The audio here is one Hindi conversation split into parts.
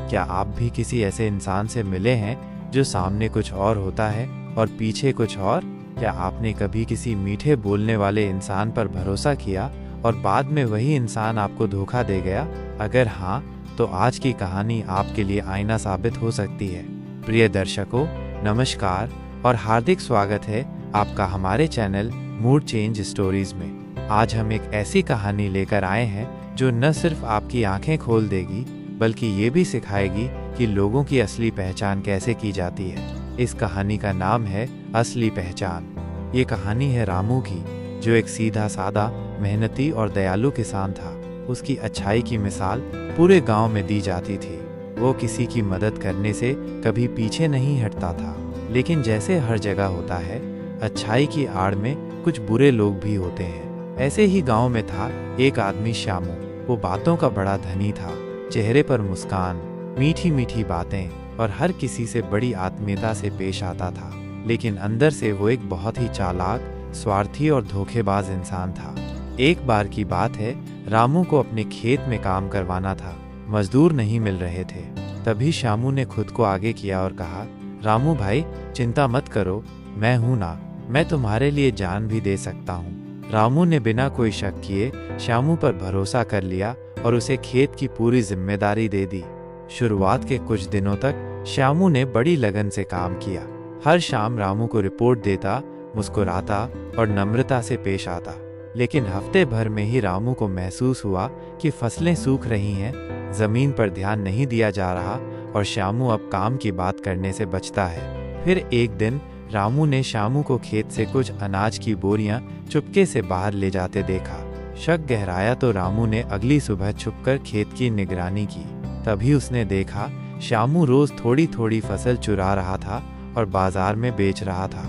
क्या आप भी किसी ऐसे इंसान से मिले हैं जो सामने कुछ और होता है और पीछे कुछ और? क्या आपने कभी किसी मीठे बोलने वाले इंसान पर भरोसा किया और बाद में वही इंसान आपको धोखा दे गया? अगर हाँ, तो आज की कहानी आपके लिए आईना साबित हो सकती है। प्रिय दर्शकों, नमस्कार और हार्दिक स्वागत है आपका हमारे चैनल मूड चेंज स्टोरीज में। आज हम एक ऐसी कहानी लेकर आए हैं जो न सिर्फ आपकी आंखें खोल देगी बल्कि ये भी सिखाएगी कि लोगों की असली पहचान कैसे की जाती है। इस कहानी का नाम है असली पहचान। ये कहानी है रामू की, जो एक सीधा सादा, मेहनती और दयालु किसान था। उसकी अच्छाई की मिसाल पूरे गांव में दी जाती थी। वो किसी की मदद करने से कभी पीछे नहीं हटता था। लेकिन जैसे हर जगह होता है, अच्छाई की आड़ में कुछ बुरे लोग भी होते हैं। ऐसे ही गांव में था एक आदमी श्यामू। वो बातों का बड़ा धनी था। चेहरे पर मुस्कान, मीठी मीठी बातें और हर किसी से बड़ी आत्मीयता से पेश आता था। लेकिन अंदर से वो एक बहुत ही चालाक, स्वार्थी और धोखेबाज इंसान था। एक बार की बात है, रामू को अपने खेत में काम करवाना था। मजदूर नहीं मिल रहे थे। तभी श्यामू ने खुद को आगे किया और कहा, रामू भाई, चिंता मत करो, मैं हूं ना, मैं तुम्हारे लिए जान भी दे सकता हूँ। रामू ने बिना कोई शक किए श्यामू पर भरोसा कर लिया और उसे खेत की पूरी जिम्मेदारी दे दी। शुरुआत के कुछ दिनों तक श्यामू ने बड़ी लगन से काम किया। हर शाम रामू को रिपोर्ट देता, मुस्कुराता और नम्रता से पेश आता। लेकिन हफ्ते भर में ही रामू को महसूस हुआ कि फसलें सूख रही हैं, जमीन पर ध्यान नहीं दिया जा रहा और श्यामू अब काम की बात करने से बचता है। फिर एक दिन रामू ने श्यामू को खेत से कुछ अनाज की बोरियां चुपके से बाहर ले जाते देखा। शक गहराया तो रामू ने अगली सुबह छुपकर खेत की निगरानी की। तभी उसने देखा श्यामू रोज थोड़ी थोड़ी फसल चुरा रहा था और बाजार में बेच रहा था।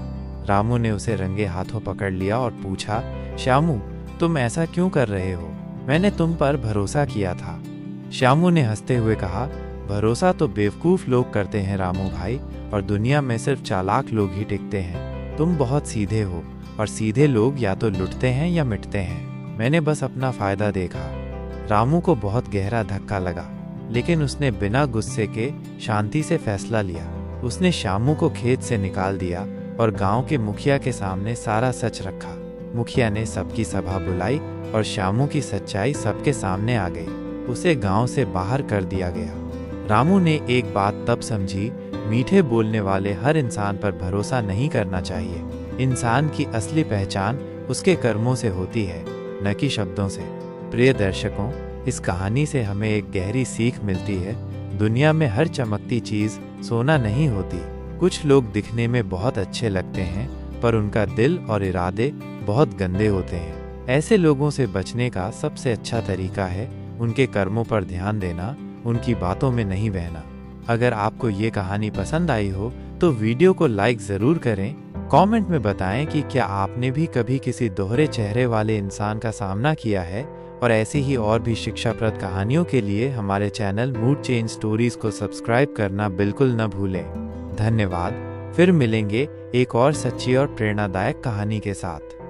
रामू ने उसे रंगे हाथों पकड़ लिया और पूछा, श्यामू, तुम ऐसा क्यों कर रहे हो? मैंने तुम पर भरोसा किया था। श्यामू ने हंसते हुए कहा, भरोसा तो बेवकूफ लोग करते हैं रामू भाई, और दुनिया में सिर्फ चालाक लोग ही टिकते हैं। तुम बहुत सीधे हो और सीधे लोग या तो लुटते हैं या मिटते हैं। मैंने बस अपना फायदा देखा। रामू को बहुत गहरा धक्का लगा, लेकिन उसने बिना गुस्से के शांति से फैसला लिया। उसने श्यामू को खेत से निकाल दिया और गांव के मुखिया के सामने सारा सच रखा। मुखिया ने सबकी सभा बुलाई और श्यामू की सच्चाई सबके सामने आ गई। उसे गांव से बाहर कर दिया गया। रामू ने एक बात तब समझी, मीठे बोलने वाले हर इंसान पर भरोसा नहीं करना चाहिए। इंसान की असली पहचान उसके कर्मों से होती है, न कि शब्दों से। प्रिय दर्शकों, इस कहानी से हमें एक गहरी सीख मिलती है। दुनिया में हर चमकती चीज सोना नहीं होती। कुछ लोग दिखने में बहुत अच्छे लगते हैं, पर उनका दिल और इरादे बहुत गंदे होते हैं। ऐसे लोगों से बचने का सबसे अच्छा तरीका है उनके कर्मों पर ध्यान देना, उनकी बातों में नहीं बहना। अगर आपको ये कहानी पसंद आई हो तो वीडियो को लाइक जरूर करें। कमेंट में बताएं कि क्या आपने भी कभी किसी दोहरे चेहरे वाले इंसान का सामना किया है। और ऐसी ही और भी शिक्षाप्रद कहानियों के लिए हमारे चैनल मूड चेंज स्टोरीज को सब्सक्राइब करना बिल्कुल न भूलें। धन्यवाद। फिर मिलेंगे एक और सच्ची और प्रेरणादायक कहानी के साथ।